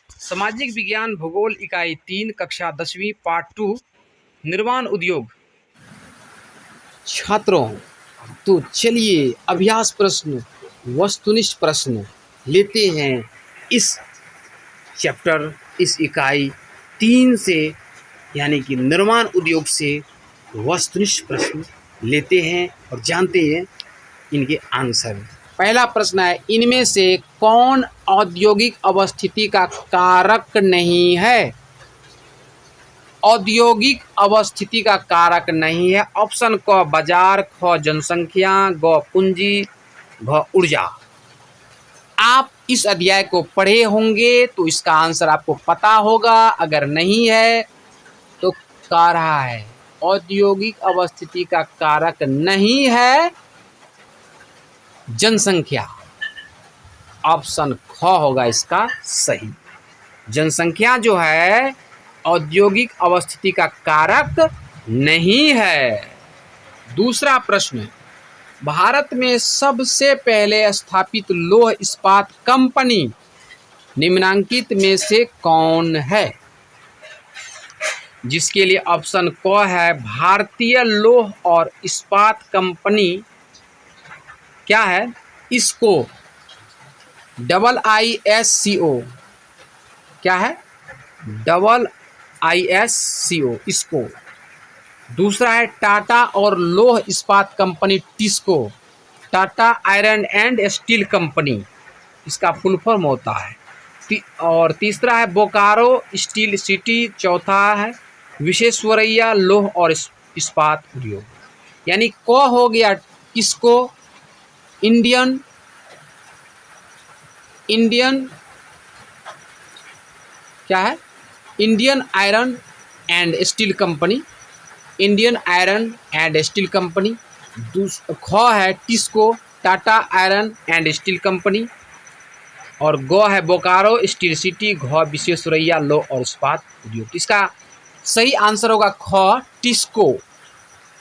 सामाजिक विज्ञान भूगोल इकाई 3 कक्षा 10वीं पार्ट 2 निर्माण उद्योग। छात्रों, तो चलिए अभ्यास प्रश्न वस्तुनिष्ठ प्रश्न लेते हैं। इस चैप्टर इस इकाई 3 से यानी कि निर्माण उद्योग से वस्तुनिष्ठ प्रश्न लेते हैं और जानते हैं इनके आंसर। पहला प्रश्न है, इनमें से कौन औद्योगिक अवस्थिति का कारक नहीं है? औद्योगिक अवस्थिति का कारक नहीं है। ऑप्शन क बाजार, ख जनसंख्या, ग पूंजी, घ ऊर्जा। आप इस अध्याय को पढ़े होंगे तो इसका आंसर आपको पता होगा। अगर नहीं है तो कह रहा है औद्योगिक अवस्थिति का कारक नहीं है जनसंख्या। ऑप्शन ख होगा इसका सही। जनसंख्या जो है औद्योगिक अवस्थिति का कारक नहीं है। दूसरा प्रश्न, भारत में सबसे पहले स्थापित लौह इस्पात कंपनी निम्नांकित में से कौन है? जिसके लिए ऑप्शन क है भारतीय लौह और इस्पात कंपनी। क्या है? इसको IISCO। क्या है? IISCO इसको। दूसरा है टाटा और लौह इस्पात company TISCO, Tata iron and steel company, इसका फुल फॉर्म होता है। और तीसरा है बोकारो स्टील सिटी। चौथा है विश्वेश्वरैया लौह और इस्पात उद्योग। यानी क हो गया इसको इंडियन क्या है? Indian iron and steel company, Indian iron and steel company. ख है TISCO, Tata iron and steel company. और ग है बोकारो स्टील सिटी, घ विश्वेश्वरैया लौह और इस्पात उद्योग। इसका सही आंसर होगा ख टिस्को।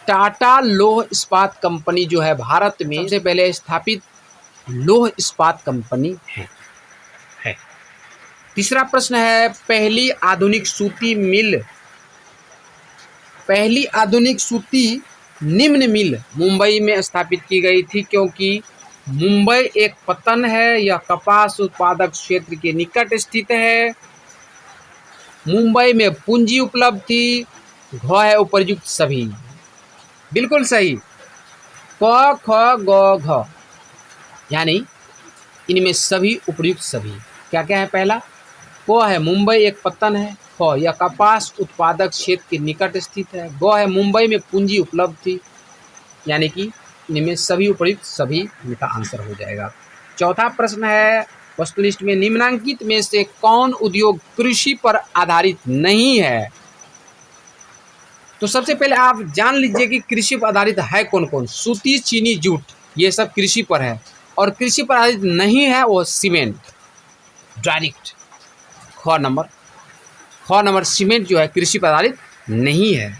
टाटा लौह इस्पात कंपनी जो है भारत में सबसे पहले स्थापित लौह इस्पात कंपनी है। तीसरा प्रश्न है, पहली आधुनिक सूती निम्न मिल मुंबई में स्थापित की गई थी। क्योंकि मुंबई एक पत्तन है, यह कपास उत्पादक क्षेत्र के निकट स्थित है। मुंबई में पूंजी उपलब्ध थी। घ है उपयुक्त सभी। बिल्कुल सही। क ख ग घ यानी इनमें सभी उपयुक्त सभी। क्या क्या है? पहला क है मुंबई एक पत्तन है। ख यह कपास उत्पादक क्षेत्र के निकट स्थित है। ग है मुंबई में पूंजी उपलब्ध थी। यानी कि इनमें सभी उपयुक्त सभी इनका आंसर हो जाएगा। चौथा प्रश्न है, वस्तुनिष्ठ में निम्नांकित में से कौन उद्योग कृषि पर आधारित नहीं है? तो सबसे पहले आप जान लीजिए कि कृषि पर आधारित है कौन कौन। सूती, चीनी, जूट, ये सब कृषि पर है। और कृषि पर आधारित नहीं है वो सीमेंट डायरेक्ट। ख नंबर सीमेंट जो है कृषि पर आधारित नहीं है।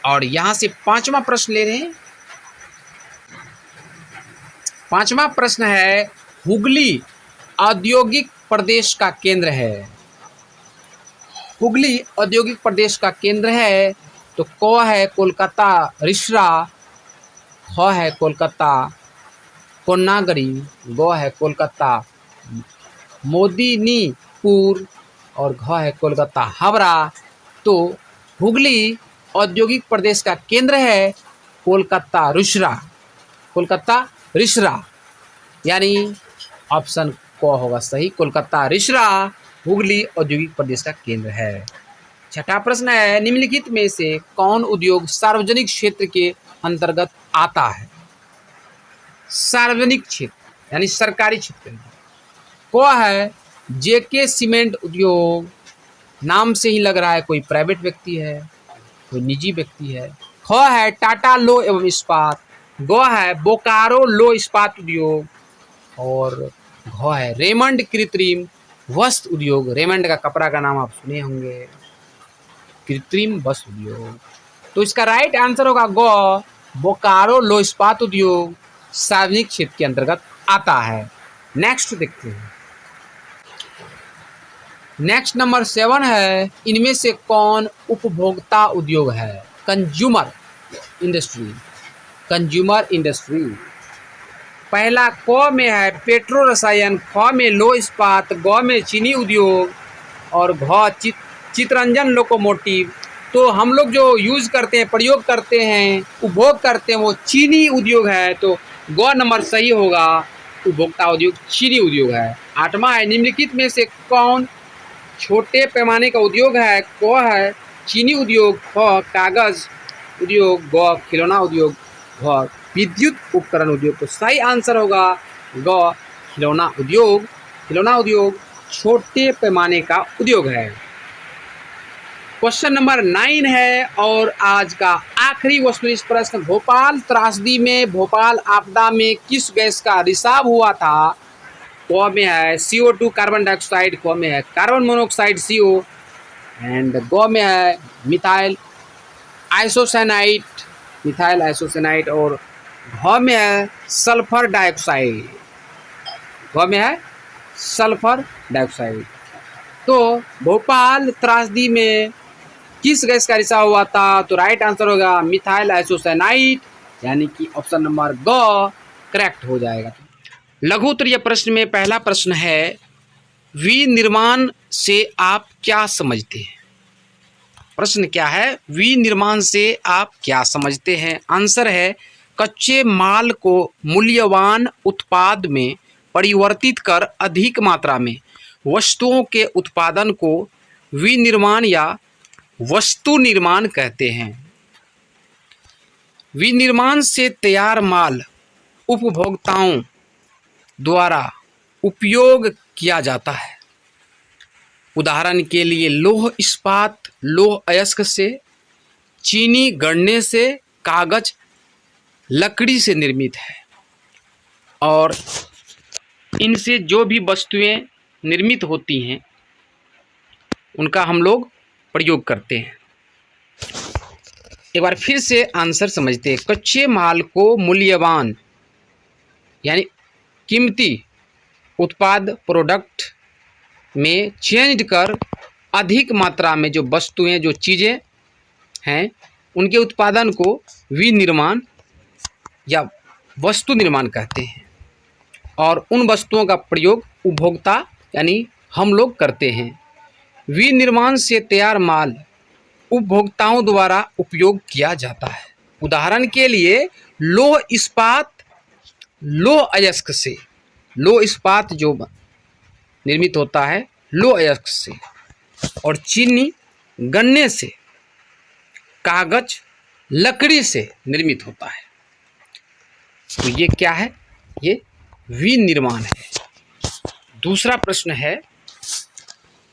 और यहाँ से पांचवा प्रश्न ले रहे हैं। पांचवा प्रश्न है, हुगली औद्योगिक प्रदेश का केंद्र है। हुगली औद्योगिक प्रदेश का केंद्र है। तो क है कोलकाता रिसरा, ख है कोलकाता कोन्नागरी, ग है कोलकाता मोदिनीपुर और घ है कोलकाता हावड़ा। तो हुगली औद्योगिक प्रदेश का केंद्र है कोलकाता रिसरा। यानी ऑप्शन क होगा सही। कोलकाता रिसरा हुगली औद्योगिक प्रदेश का केंद्र है। छठा प्रश्न है, निम्नलिखित में से कौन उद्योग सार्वजनिक क्षेत्र के अंतर्गत आता है? सार्वजनिक क्षेत्र यानी सरकारी क्षेत्र। क है जेके सीमेंट उद्योग, नाम से ही लग रहा है कोई प्राइवेट व्यक्ति है, कोई निजी व्यक्ति है। ख है टाटा लौह एवं इस्पात, ग है बोकारो लौह इस्पात उद्योग और घ है रेमंड कृत्रिम वस्त्र उद्योग। रेमंड का कपड़ा का नाम आप सुने होंगे, कृत्रिम वस्त्र उद्योग। तो इसका राइट आंसर होगा ग बोकारो लौह इस्पात उद्योग सार्वजनिक क्षेत्र के अंतर्गत आता है। नेक्स्ट देखते हैं। नेक्स्ट नंबर 7 है, इनमें से कौन उपभोक्ता उद्योग है? Consumer industry. Consumer industry. पहला क में है पेट्रो रसायन, ख में लो इस्पात, ग में चीनी उद्योग और घ चितरंजन लोकोमोटिव। तो हम लोग जो यूज़ करते हैं, प्रयोग करते हैं, उपभोग करते हैं, वो चीनी उद्योग है। तो ग नंबर सही होगा, उपभोक्ता उद्योग चीनी उद्योग है। 8वां है, निम्नलिखित में से कौन छोटे पैमाने का उद्योग है? क है चीनी उद्योग, ख कागज उद्योग, ग खिलौना उद्योग, घ विद्युत उपकरण उद्योग। तो सही आंसर होगा ग खिलौना उद्योग। खिलौना उद्योग छोटे पैमाने का उद्योग है। क्वेश्चन नंबर 9 है और आज का आखिरी वस्तुनिष्ठ प्रश्न, भोपाल त्रासदी में, भोपाल आपदा में किस गैस का रिसाव हुआ था? क में है CO2 कार्बन डाइऑक्साइड, क में है कार्बन मोनोऑक्साइड CO एंड ग में है मिथाइल आइसोसाइनाइड, मिथाइल आइसोसाइनाइड और घ में है सल्फर डाइऑक्साइड, घ में है सल्फर डाइऑक्साइड। तो भोपाल त्रासदी में किस गैस का रिसाव हुआ था? तो राइट आंसर होगा मिथाइल आइसोसाइनाइड, यानी कि ऑप्शन नंबर ग करेक्ट हो जाएगा। लघु उत्तरीय प्रश्न में पहला प्रश्न है, विनिर्माण से आप क्या समझते हैं? प्रश्न क्या है? विनिर्माण से आप क्या समझते हैं? आंसर है कच्चे माल को मूल्यवान उत्पाद में परिवर्तित कर अधिक मात्रा में वस्तुओं के उत्पादन को विनिर्माण या वस्तु निर्माण कहते हैं। विनिर्माण से तैयार माल उपभोक्ताओं द्वारा उपयोग किया जाता है। उदाहरण के लिए लौह इस्पात लौह अयस्क से, चीनी गड़ने से, कागज लकड़ी से निर्मित है और इनसे जो भी वस्तुएं निर्मित होती हैं उनका हम लोग प्रयोग करते हैं। एक बार फिर से आंसर समझते हैं। कच्चे माल को मूल्यवान यानी कीमती उत्पाद प्रोडक्ट में चेंज कर अधिक मात्रा में जो वस्तुएं जो चीज़ें हैं उनके उत्पादन को विनिर्माण या वस्तु निर्माण कहते हैं और उन वस्तुओं का प्रयोग उपभोक्ता यानी हम लोग करते हैं। विनिर्माण से तैयार माल उपभोक्ताओं द्वारा उपयोग किया जाता है। उदाहरण के लिए लौह इस्पात लौह अयस्क से, लौह इस्पात जो निर्मित होता है लौह अयस्क से और चीनी गन्ने से, कागज लकड़ी से निर्मित होता है। तो ये क्या है? ये विनिर्माण है। दूसरा प्रश्न है,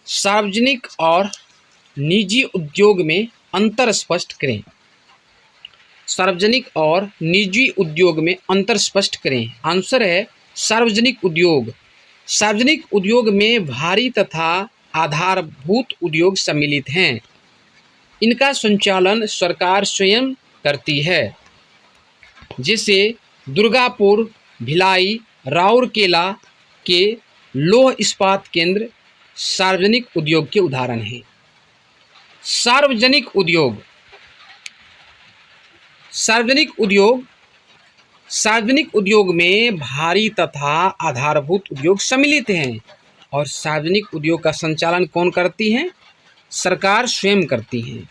सार्वजनिक और निजी उद्योग में अंतर स्पष्ट करें। सार्वजनिक और निजी उद्योग में अंतर स्पष्ट करें। आंसर है सार्वजनिक उद्योग। सार्वजनिक उद्योग में भारी तथा आधारभूत उद्योग सम्मिलित हैं। इनका संचालन सरकार स्वयं करती है, जैसे दुर्गापुर, भिलाई, राउरकेला के लौह इस्पात केंद्र सार्वजनिक उद्योग के उदाहरण हैं। सार्वजनिक उद्योग, सार्वजनिक उद्योग में भारी तथा आधारभूत उद्योग सम्मिलित हैं और सार्वजनिक उद्योग का संचालन कौन करती हैं? सरकार स्वयं करती हैं।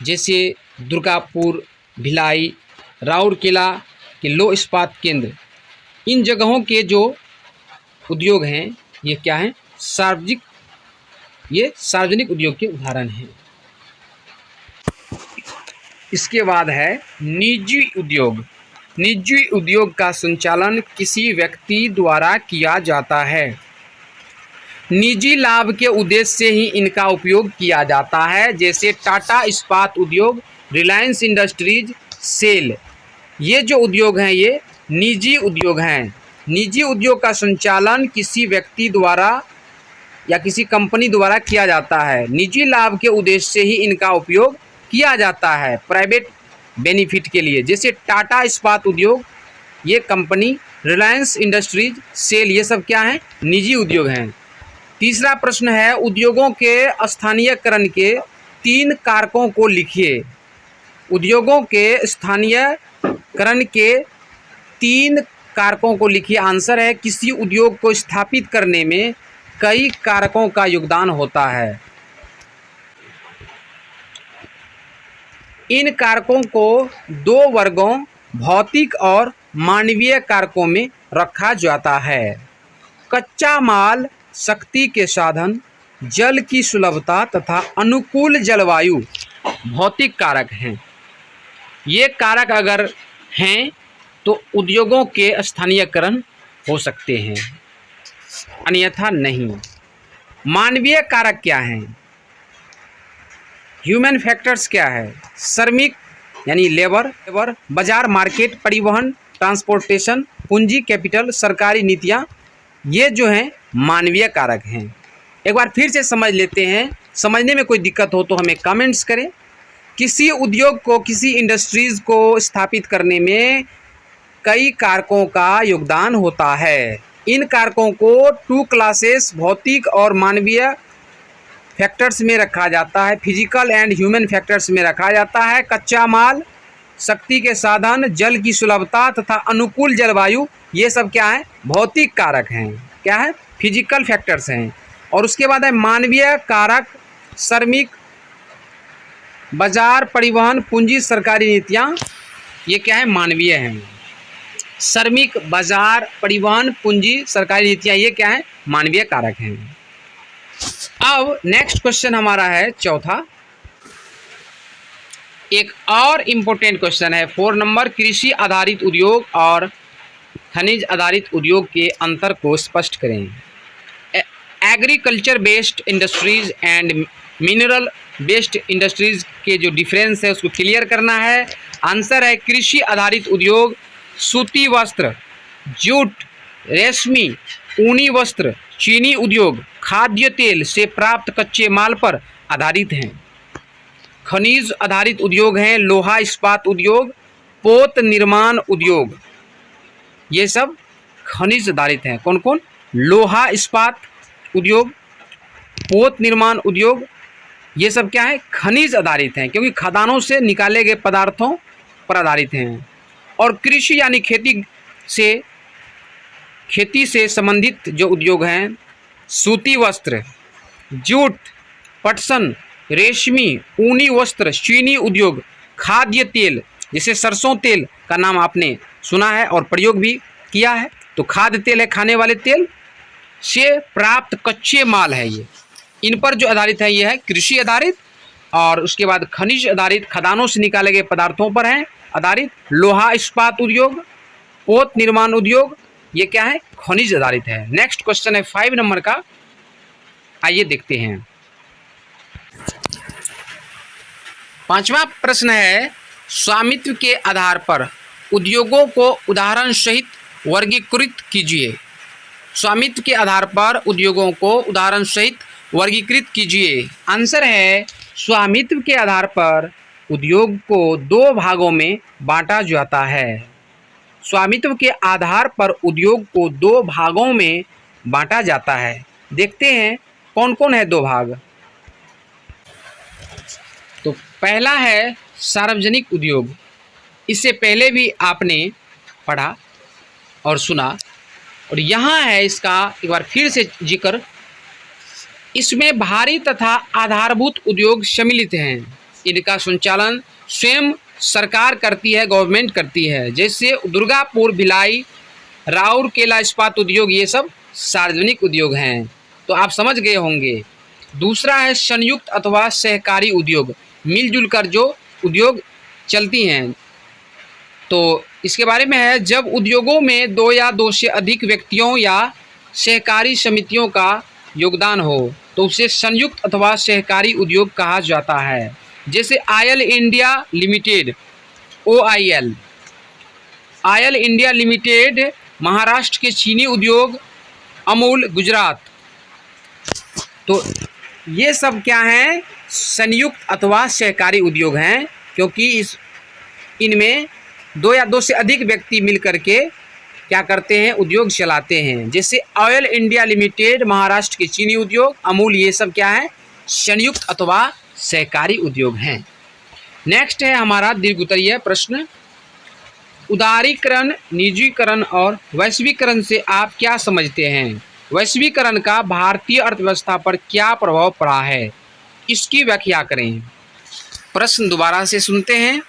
जैसे दुर्गापुर, भिलाई, राउरकेला के लौह इस्पात केंद्र, इन जगहों के जो उद्योग हैं ये क्या हैं? ये सार्वजनिक उद्योग के उदाहरण हैं। इसके बाद है निजी उद्योग। निजी उद्योग का संचालन किसी व्यक्ति द्वारा किया जाता है। निजी लाभ के उद्देश्य से ही इनका उपयोग किया जाता है, जैसे टाटा इस्पात उद्योग, रिलायंस इंडस्ट्रीज, सेल। ये जो उद्योग हैं ये निजी उद्योग हैं। निजी उद्योग का संचालन किसी व्यक्ति द्वारा या किसी कंपनी द्वारा किया जाता है। निजी लाभ के उद्देश्य से ही इनका उपयोग किया जाता है, प्राइवेट बेनिफिट के लिए। जैसे टाटा इस्पात उद्योग ये कंपनी, रिलायंस इंडस्ट्रीज, सेल, ये सब क्या हैं? निजी उद्योग हैं। तीसरा प्रश्न है, उद्योगों के स्थानीयकरण के 3 कारकों को लिखिए। उद्योगों के स्थानीयकरण के 3 कारकों को लिखिए। आंसर है, किसी उद्योग को स्थापित करने में कई कारकों का योगदान होता है। इन कारकों को 2 वर्गों भौतिक और मानवीय कारकों में रखा जाता है। कच्चा माल, शक्ति के साधन, जल की सुलभता तथा अनुकूल जलवायु भौतिक कारक हैं। ये कारक अगर हैं तो उद्योगों के स्थानीयकरण हो सकते हैं, अन्यथा नहीं। मानवीय कारक क्या हैं? ह्यूमन फैक्टर्स क्या है? श्रमिक यानी लेबर, बाजार, मार्केट, परिवहन, ट्रांसपोर्टेशन, पूंजी, कैपिटल, सरकारी नीतियाँ, ये जो हैं मानवीय कारक हैं। एक बार फिर से समझ लेते हैं। समझने में कोई दिक्कत हो तो हमें कमेंट्स करें। किसी उद्योग को, किसी इंडस्ट्रीज़ को स्थापित करने में कई कारकों का योगदान होता है। इन कारकों को 2 क्लासेस भौतिक और मानवीय फैक्टर्स में रखा जाता है। फिजिकल एंड ह्यूमन फैक्टर्स में रखा जाता है। कच्चा माल, शक्ति के साधन, जल की सुलभता तथा अनुकूल जलवायु, ये सब क्या है? भौतिक कारक हैं। क्या है? फिजिकल फैक्टर्स हैं। और उसके बाद है मानवीय कारक, श्रमिक, बाजार, परिवहन, पूंजी, सरकारी नीतियाँ, ये क्या है? मानवीय हैं। श्रमिक, बाजार, परिवहन, पूंजी, सरकारी नीतियाँ, ये क्या है? मानवीय कारक हैं। अब नेक्स्ट क्वेश्चन हमारा है चौथा। एक और इम्पोर्टेंट क्वेश्चन है 4 नंबर। कृषि आधारित उद्योग और खनिज आधारित उद्योग के अंतर को स्पष्ट करें। Agriculture based industries and mineral based industries के जो डिफरेंस है उसको क्लियर करना है। आंसर है, कृषि आधारित उद्योग सूती वस्त्र, जूट, रेशमी, ऊनी वस्त्र, चीनी उद्योग, खाद्य तेल से प्राप्त कच्चे माल पर आधारित हैं। खनिज आधारित उद्योग हैं लोहा इस्पात उद्योग, पोत निर्माण उद्योग, ये सब खनिज आधारित हैं। कौन कौन? लोहा इस्पात उद्योग, पोत निर्माण उद्योग, ये सब क्या है? खनिज आधारित हैं, क्योंकि खदानों से निकाले गए पदार्थों पर आधारित हैं। और कृषि यानी खेती से संबंधित जो उद्योग हैं, सूती वस्त्र, जूट, पटसन, रेशमी, ऊनी वस्त्र, चीनी उद्योग, खाद्य तेल, जैसे सरसों तेल का नाम आपने सुना है और प्रयोग भी किया है, तो खाद्य तेल है खाने वाले तेल से प्राप्त कच्चे माल है ये। इन पर जो आधारित है ये है कृषि आधारित। और उसके बाद खनिज आधारित, खदानों से निकाले गए पदार्थों पर हैं आधारित। लोहा इस्पात उद्योग, पोत निर्माण उद्योग, ये क्या है? खनिज आधारित है। नेक्स्ट क्वेश्चन है 5 नंबर का, आइए देखते हैं। 5वां प्रश्न है, स्वामित्व के आधार पर उद्योगों को उदाहरण सहित वर्गीकृत कीजिए। स्वामित्व के आधार पर उद्योगों को उदाहरण सहित वर्गीकृत कीजिए। आंसर है, स्वामित्व के आधार पर उद्योग को 2 भागों में बांटा जाता है। स्वामित्व के आधार पर उद्योग को 2 भागों में बांटा जाता है। देखते हैं कौन कौन है 2 भाग। तो पहला है सार्वजनिक उद्योग। इससे पहले भी आपने पढ़ा और सुना, और यहाँ है इसका एक बार फिर से जिक्र। इसमें भारी तथा आधारभूत उद्योग सम्मिलित हैं। इनका संचालन स्वयं सरकार करती है, गवर्नमेंट करती है। जैसे दुर्गापुर, भिलाई, राउरकेला इस्पात उद्योग, ये सब सार्वजनिक उद्योग हैं। तो आप समझ गए होंगे। दूसरा है संयुक्त अथवा सहकारी उद्योग, मिलजुल कर जो उद्योग चलती हैं। तो इसके बारे में है, जब उद्योगों में 2 या 2 से अधिक व्यक्तियों या सहकारी समितियों का योगदान हो तो उसे संयुक्त अथवा सहकारी उद्योग कहा जाता है। जैसे oil India limited, OIL, oil India limited Maharashtra के चीनी उद्योग, अमूल गुजरात। तो ये सब क्या हैं? संयुक्त अथवा सहकारी उद्योग हैं, क्योंकि इनमें 2 या 2 से अधिक व्यक्ति मिलकर के क्या करते हैं, उद्योग चलाते हैं। जैसे ऑयल इंडिया लिमिटेड महाराष्ट्र के चीनी उद्योग, अमूल, ये सब क्या है, संयुक्त अथवा सहकारी उद्योग हैं। नेक्स्ट है हमारा दीर्घ उत्तरीय प्रश्न, उदारीकरण, निजीकरण और वैश्वीकरण से आप क्या समझते हैं? वैश्वीकरण का भारतीय अर्थव्यवस्था पर क्या प्रभाव पड़ा है, इसकी व्याख्या करें। प्रश्न दोबारा से सुनते हैं,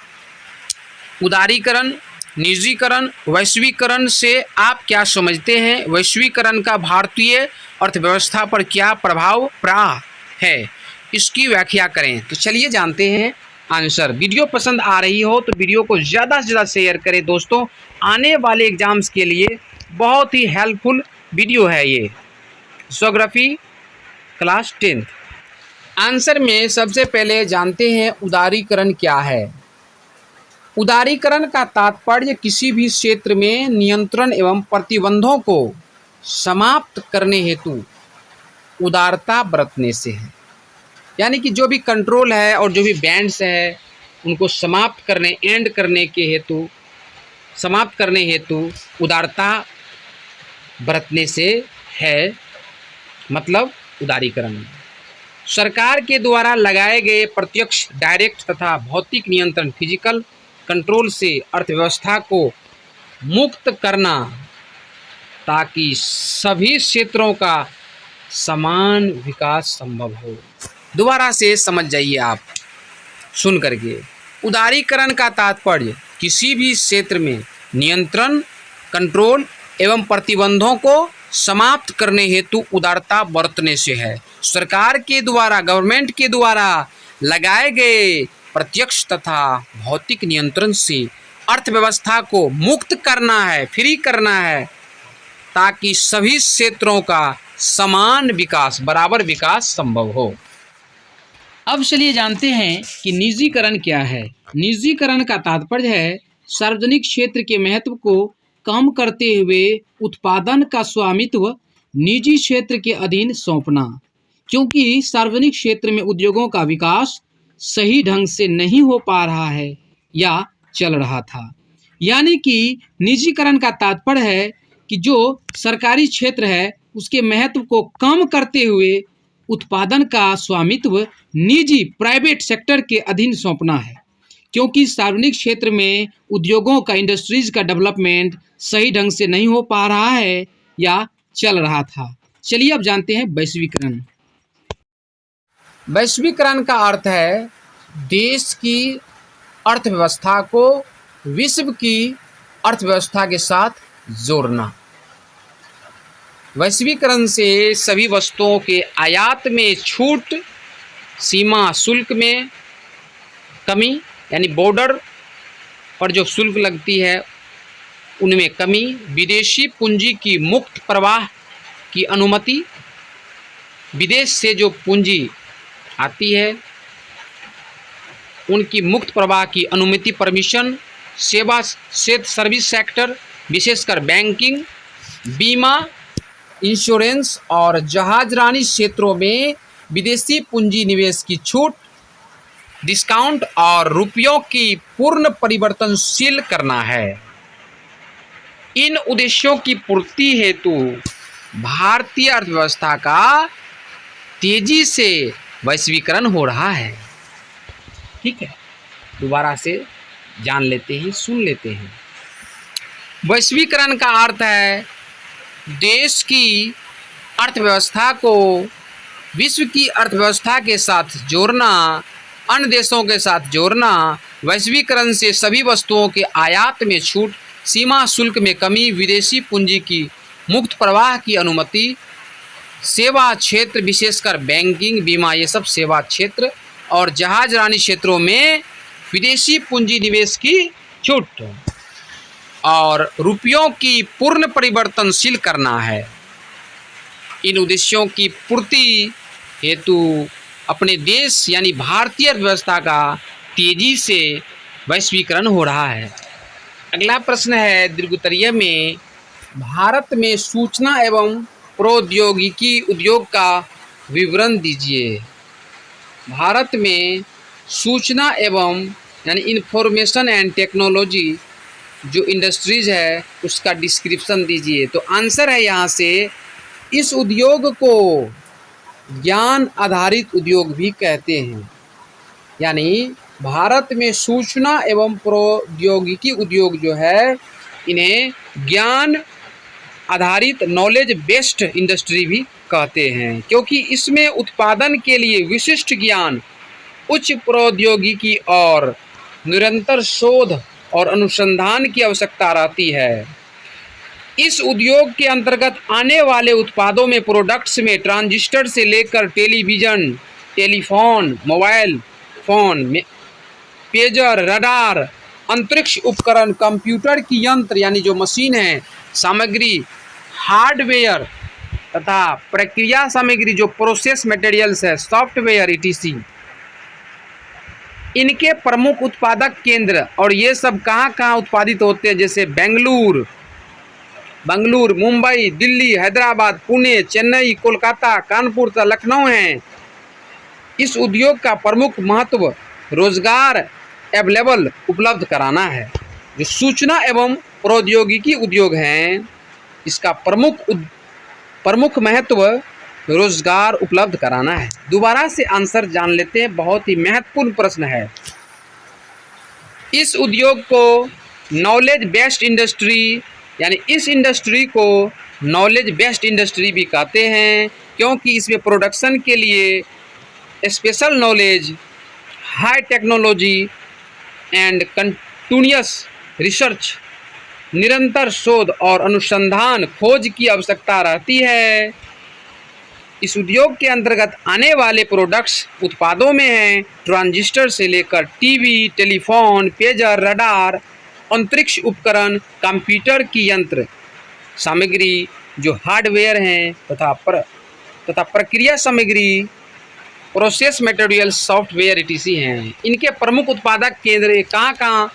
उदारीकरण, निजीकरण, वैश्वीकरण से आप क्या समझते हैं? वैश्वीकरण का भारतीय अर्थव्यवस्था पर क्या प्रभाव पड़ा है, इसकी व्याख्या करें। तो चलिए जानते हैं आंसर। वीडियो पसंद आ रही हो तो वीडियो को ज़्यादा से ज़्यादा शेयर करें दोस्तों, आने वाले एग्जाम्स के लिए बहुत ही हेल्पफुल वीडियो है ये। Geography class 10th। आंसर में सबसे पहले जानते हैं उदारीकरण क्या है। उदारीकरण का तात्पर्य किसी भी क्षेत्र में नियंत्रण एवं प्रतिबंधों को समाप्त करने हेतु उदारता बरतने से है। यानी कि जो भी कंट्रोल है और जो भी बैंड्स है उनको समाप्त करने, एंड करने के हेतु, समाप्त करने हेतु उदारता बरतने से है, मतलब उदारीकरण। सरकार के द्वारा लगाए गए प्रत्यक्ष, डायरेक्ट तथा भौतिक नियंत्रण, फिजिकल कंट्रोल से अर्थव्यवस्था को मुक्त करना ताकि सभी क्षेत्रों का समान विकास संभव हो। दोबारा से समझ जाइए आप सुन करके। उदारीकरण का तात्पर्य किसी भी क्षेत्र में नियंत्रण, कंट्रोल एवं प्रतिबंधों को समाप्त करने हेतु उदारता बरतने से है। सरकार के द्वारा, गवर्नमेंट के द्वारा लगाए गए प्रत्यक्ष तथा भौतिक नियंत्रण से अर्थव्यवस्था को मुक्त करना है, फ्री करना है, ताकि सभी क्षेत्रों का समान विकास, बराबर विकास संभव हो। अब चलिए जानते हैं कि निजीकरण क्या है। निजीकरण का तात्पर्य है सार्वजनिक क्षेत्र के महत्व को कम करते हुए उत्पादन का स्वामित्व निजी क्षेत्र के अधीन सौंपना, क्योंकि सार्वजनिक क्षेत्र में उद्योगों का विकास सही ढंग से नहीं हो पा रहा है या चल रहा था। यानी कि निजीकरण का तात्पर्य है कि जो सरकारी क्षेत्र है उसके महत्व को कम करते हुए उत्पादन का स्वामित्व निजी, प्राइवेट सेक्टर के अधीन सौंपना है, क्योंकि सार्वजनिक क्षेत्र में उद्योगों का, इंडस्ट्रीज का डेवलपमेंट सही ढंग से नहीं हो पा रहा है या चल रहा था। चलिए अब जानते हैं वैश्वीकरण। वैश्वीकरण का अर्थ है देश की अर्थव्यवस्था को विश्व की अर्थव्यवस्था के साथ जोड़ना। वैश्वीकरण से सभी वस्तुओं के आयात में छूट, सीमा शुल्क में कमी, यानी बॉर्डर पर जो शुल्क लगती है उनमें कमी, विदेशी पूंजी की मुक्त प्रवाह की अनुमति, विदेश से जो पूंजी आती है उनकी मुक्त प्रवाह की अनुमति, परमिशन, सेवा क्षेत्र, सर्विस सेक्टर, विशेषकर बैंकिंग, बीमा, इंश्योरेंस और जहाजरानी क्षेत्रों में विदेशी पूंजी निवेश की छूट, डिस्काउंट और रुपयों की पूर्ण परिवर्तनशील करना है। इन उद्देश्यों की पूर्ति हेतु भारतीय अर्थव्यवस्था का तेजी से वैश्वीकरण हो रहा है। ठीक है, दोबारा से जान लेते हैं, सुन लेते हैं। वैश्वीकरण का अर्थ है देश की अर्थव्यवस्था को विश्व की अर्थव्यवस्था के साथ जोड़ना, अन्य देशों के साथ जोड़ना। वैश्वीकरण से सभी वस्तुओं के आयात में छूट, सीमा शुल्क में कमी, विदेशी पूंजी की मुक्त प्रवाह की अनुमति, सेवा क्षेत्र विशेषकर बैंकिंग, बीमा, ये सब सेवा क्षेत्र और जहाजरानी क्षेत्रों में विदेशी पूंजी निवेश की छूट और रुपयों की पूर्ण परिवर्तनशील करना है। इन उद्देश्यों की पूर्ति हेतु अपने देश यानी भारतीय अर्थव्यवस्था का तेजी से वैश्वीकरण हो रहा है। अगला प्रश्न है दीर्घोत्तरीय में, भारत में सूचना एवं प्रौद्योगिकी उद्योग का विवरण दीजिए। भारत में सूचना एवं यानी इंफॉर्मेशन एंड टेक्नोलॉजी जो इंडस्ट्रीज है उसका डिस्क्रिप्शन दीजिए। तो आंसर है यहाँ से, इस उद्योग को ज्ञान आधारित उद्योग भी कहते हैं। यानी भारत में सूचना एवं प्रौद्योगिकी उद्योग जो है, इन्हें ज्ञान आधारित नॉलेज बेस्ड इंडस्ट्री भी कहते हैं, क्योंकि इसमें उत्पादन के लिए विशिष्ट ज्ञान, उच्च प्रौद्योगिकी और निरंतर शोध और अनुसंधान की आवश्यकता रहती है। इस उद्योग के अंतर्गत आने वाले उत्पादों में प्रोडक्ट्स में ट्रांजिस्टर से लेकर टेलीविज़न, टेलीफोन, मोबाइल फ़ोन में पेजर, रडार, अंतरिक्ष उपकरण, कंप्यूटर की यंत्र यानी जो मशीन है, सामग्री, हार्डवेयर तथा प्रक्रिया सामग्री जो प्रोसेस मटेरियल्स है, सॉफ्टवेयर etc, इनके प्रमुख उत्पादक केंद्र। और ये सब कहाँ कहाँ उत्पादित होते हैं, जैसे बेंगलुरु, मुंबई, दिल्ली, हैदराबाद, पुणे, चेन्नई, कोलकाता, कानपुर तथा लखनऊ हैं। इस उद्योग का प्रमुख महत्व रोजगार अवेलेबल उपलब्ध कराना है। जो सूचना एवं प्रौद्योगिकी उद्योग हैं, इसका प्रमुख महत्व रोजगार उपलब्ध कराना है। दोबारा से आंसर जान लेते हैं, बहुत ही महत्वपूर्ण प्रश्न है। इस उद्योग को नॉलेज बेस्ड इंडस्ट्री, यानी इस इंडस्ट्री को नॉलेज बेस्ड इंडस्ट्री भी कहते हैं, क्योंकि इसमें प्रोडक्शन के लिए special knowledge, high technology and continuous research, निरंतर शोध और अनुसंधान खोज की आवश्यकता रहती है। इस उद्योग के अंतर्गत आने वाले प्रोडक्ट्स उत्पादों में हैं ट्रांजिस्टर से लेकर टीवी, टेलीफोन, पेजर, रडार, अंतरिक्ष उपकरण, कंप्यूटर की यंत्र सामग्री जो हार्डवेयर हैं तथा प्रक्रिया सामग्री, प्रोसेस मटेरियल, सॉफ्टवेयर etc हैं। इनके प्रमुख उत्पादक केंद्र कहाँ कहाँ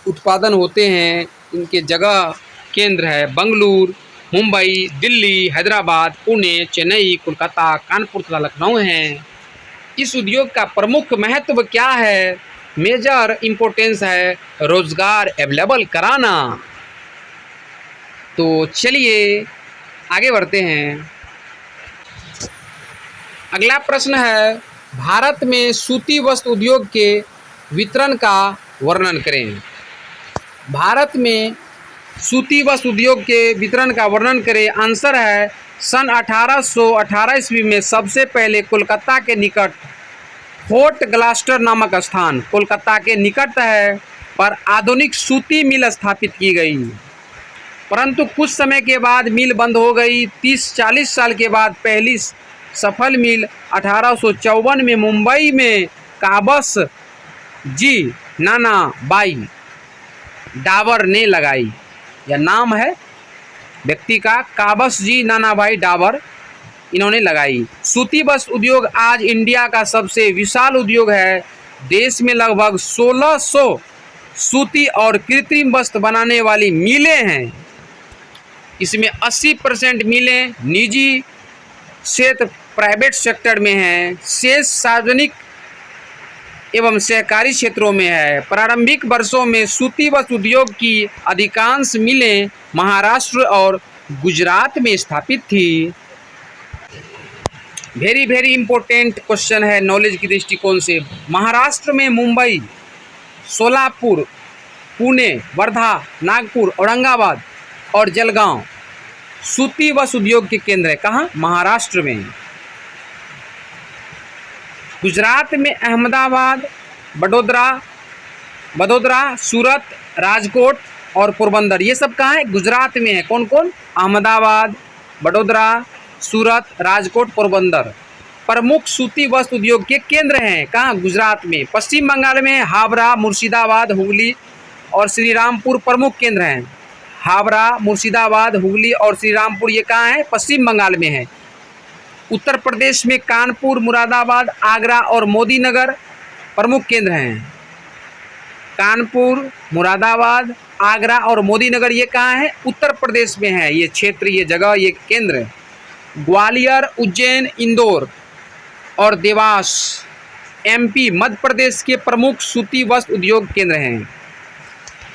उत्पादन होते हैं, इनके जगह केंद्र है बेंगलुरु, मुंबई, दिल्ली, हैदराबाद, पुणे, चेन्नई, कोलकाता, कानपुर तथा लखनऊ हैं। इस उद्योग का प्रमुख महत्व क्या है, मेजर इम्पोर्टेंस है रोजगार अवेलेबल कराना। तो चलिए आगे बढ़ते हैं। अगला प्रश्न है, भारत में सूती वस्त्र उद्योग के वितरण का वर्णन करें। भारत में सूती वस्त्र उद्योग के वितरण का वर्णन करें। आंसर है, सन 1818 ईस्वी में सबसे पहले कोलकाता के निकट फोर्ट ग्लास्टर नामक स्थान कोलकाता के निकट है पर आधुनिक सूती मिल स्थापित की गई, परंतु कुछ समय के बाद मिल बंद हो गई। 30-40 साल के बाद पहली सफल मिल 1854 में मुंबई में Kabsch ji Nana by Dabur ने लगाई। यह नाम है व्यक्ति का, काबस जी नानाभाई डाबर, इन्होंने लगाई। सूती वस्त्र उद्योग आज इंडिया का सबसे विशाल उद्योग है। देश में लगभग 1600 सूती और कृत्रिम वस्त्र बनाने वाली मिलें हैं। इसमें 80% मिलें निजी क्षेत्र प्राइवेट सेक्टर में हैं, शेष सार्वजनिक एवं सहकारी क्षेत्रों में है। प्रारंभिक वर्षों में सूती वस्त्र उद्योग की अधिकांश मिलें महाराष्ट्र और गुजरात में स्थापित थी। वेरी इंपॉर्टेंट क्वेश्चन है नॉलेज की दृष्टिकोण से। महाराष्ट्र में मुंबई, सोलापुर, पुणे, वर्धा, नागपुर, औरंगाबाद और जलगांव सूती वस्त्र उद्योग के केंद्र है। कहाँ? महाराष्ट्र में। गुजरात में अहमदाबाद, बड़ोदरा, सूरत, राजकोट और पोरबंदर, ये सब कहाँ है? गुजरात में है। कौन कौन? अहमदाबाद, बड़ोदरा, सूरत, राजकोट, पोरबंदर प्रमुख सूती वस्त्र उद्योग के केंद्र हैं। कहाँ? गुजरात में। पश्चिम बंगाल में हावड़ा, मुर्शिदाबाद, हुगली और श्रीरामपुर प्रमुख केंद्र हैं। हावड़ा, मुर्शिदाबाद, हुगली और श्रीरामपुर ये कहाँ है? पश्चिम बंगाल में है। उत्तर प्रदेश में कानपुर, मुरादाबाद, आगरा और मोदीनगर प्रमुख केंद्र हैं। कानपुर, मुरादाबाद, आगरा और मोदीनगर ये कहाँ है? उत्तर प्रदेश में है। ये क्षेत्र, ये जगह, ये केंद्र। ग्वालियर, उज्जैन, इंदौर और देवास MP मध्य प्रदेश के प्रमुख सूती वस्त्र उद्योग केंद्र हैं।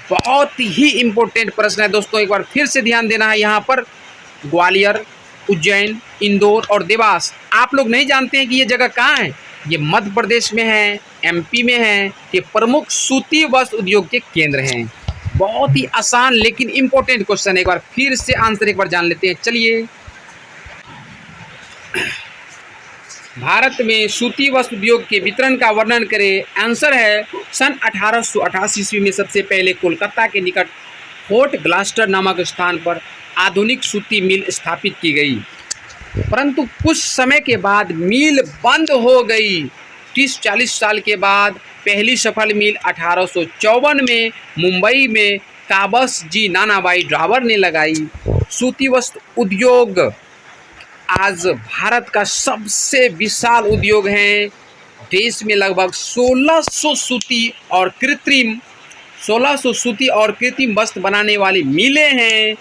बहुत ही इम्पोर्टेंट प्रश्न है दोस्तों, एक बार फिर से ध्यान देना है। यहाँ पर ग्वालियर, उज्जैन, इंदौर और देवास, आप लोग नहीं जानते हैं कि ये जगह कहाँ है। ये मध्य प्रदेश में है, एमपी में है, कि प्रमुख सूती वस्त्र उद्योग के केंद्र हैं। बहुत ही आसान लेकिन इम्पोर्टेंट क्वेश्चन है, एक बार फिर से आंसर एक बार जान लेते हैं। चलिए, भारत में सूती वस्त्र उद्योग के वितरण का वर्णन करें। आंसर है सन 1888 ईस्वी में सबसे पहले कोलकाता के निकट फोर्ट ग्लास्टर नामक स्थान पर आधुनिक सूती मिल स्थापित की गई, परंतु कुछ समय के बाद मिल बंद हो गई। 30-40 साल के बाद पहली सफल मिल 1854 में मुंबई में काबस जी नानाबाई ड्रावर ने लगाई। सूती वस्त्र उद्योग आज भारत का सबसे विशाल उद्योग है। देश में लगभग 1600 सूती और कृत्रिम वस्त्र बनाने वाली मिलें हैं।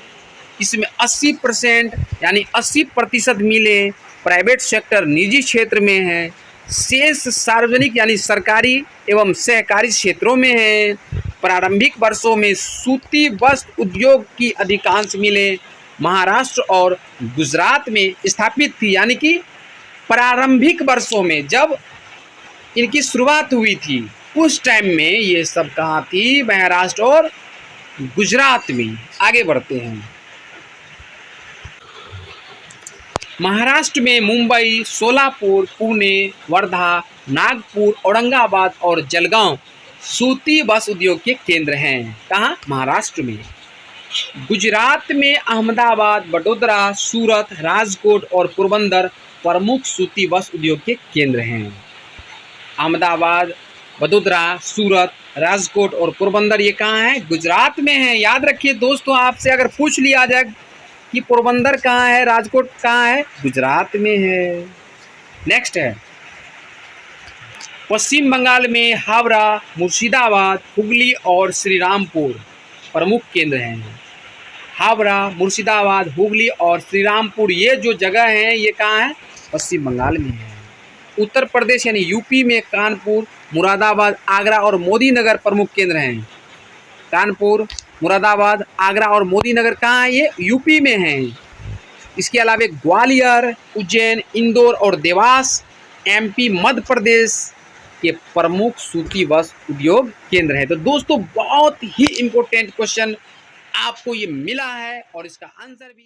इसमें 80% यानी 80% मिलें प्राइवेट सेक्टर निजी क्षेत्र में हैं, शेष सार्वजनिक यानी सरकारी एवं सहकारी क्षेत्रों में हैं। प्रारंभिक वर्षों में सूती वस्त्र उद्योग की अधिकांश मिलें महाराष्ट्र और गुजरात में स्थापित थी, यानी कि प्रारंभिक वर्षों में जब इनकी शुरुआत हुई थी उस टाइम में ये सब कहाँ थी, महाराष्ट्र और गुजरात में। आगे बढ़ते हैं। महाराष्ट्र में मुंबई, सोलापुर, पुणे, वर्धा, नागपुर, औरंगाबाद और जलगांव सूती वस्त्र उद्योग के केंद्र हैं। कहाँ? महाराष्ट्र में। गुजरात में अहमदाबाद, वडोदरा, सूरत, राजकोट और पोरबंदर प्रमुख सूती वस्त्र उद्योग के केंद्र हैं। अहमदाबाद, वडोदरा, सूरत, राजकोट और पोरबंदर ये कहाँ है? गुजरात में है। याद रखिए दोस्तों, आपसे अगर पूछ लिया जाए कि पोरबंदर कहाँ है, राजकोट कहाँ है, गुजरात में है। नेक्स्ट है पश्चिम बंगाल में हावड़ा, मुर्शिदाबाद, हुगली और श्रीरामपुर प्रमुख केंद्र हैं। हावड़ा, मुर्शिदाबाद, हुगली और श्रीरामपुर ये जो जगह हैं ये कहाँ है? पश्चिम बंगाल में है। उत्तर प्रदेश यानी यूपी में कानपुर, मुरादाबाद, आगरा और मोदीनगर प्रमुख केंद्र हैं। कानपुर, मुरादाबाद, आगरा और मोदीनगर कहाँ है? ये यूपी में हैं। इसके अलावा ग्वालियर, उज्जैन, इंदौर और देवास एमपी मध्य प्रदेश के प्रमुख सूती वस्त्र उद्योग केंद्र है। तो दोस्तों बहुत ही इम्पोर्टेंट क्वेश्चन आपको ये मिला है और इसका आंसर भी